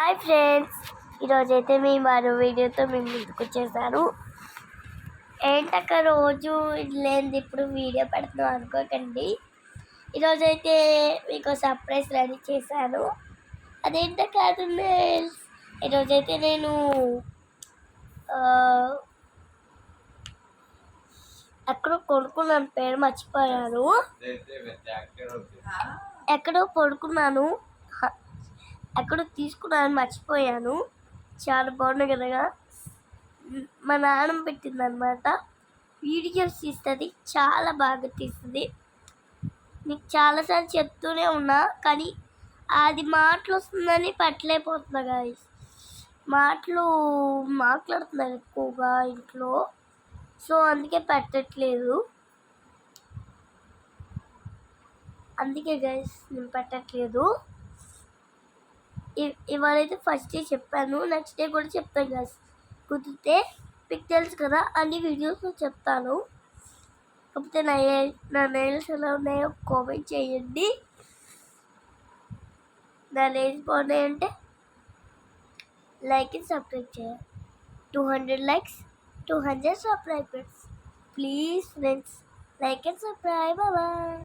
Hi friends, ఈరోజైతే మేము మరో వీడియోతో మేము ముందుకు వచ్చేసాను. ఏంటక్క రోజు లేనిది ఇప్పుడు వీడియో పెడుతున్నాం అనుకోకండి. ఈరోజైతే మీకు సర్ప్రైజ్ రెడీ చేశాను. అదేంటక్క అది ఈరోజైతే నేను ఎక్కడో కొనుక్కున్నాను, పేరు మర్చిపోయాను. ఎక్కడో కొనుక్కున్నాను, ఎక్కడో తీసుకున్నాను, మర్చిపోయాను. చాలా బాగుంది కదా. మా నాన్నమ్మ పెట్టింది అనమాట. వీడియోస్ తీస్తుంది, చాలా బాగా తీస్తుంది. నీకు చాలాసార్లు చెప్తూనే ఉన్నా, కానీ అది మాటలు వస్తుందని పెట్టలేకపోతున్నా గాయస్. మాట్లాడుతున్నారు ఎక్కువగా ఇంట్లో, సో అందుకే పెట్టట్లేదు. అందుకే గైస్ నేను పెట్టట్లేదు. ఇవాళైతే ఫస్ట్ డే చెప్పాను, నెక్స్ట్ డే కూడా చెప్తాను గైస్. కుదిరితే మీకు తెలుసు కదా, అన్ని వీడియోస్లో చెప్తాను. కాకపోతే నా నెయిల్స్ ఎలా ఉన్నాయో కామెంట్ చేయండి. నా నెయిల్స్ బాగున్నాయంటే లైక్ అండ్ సబ్స్క్రైబ్ చేయండి. 200 likes, 200 subscribers. Please friends, like and subscribe. Bye bye.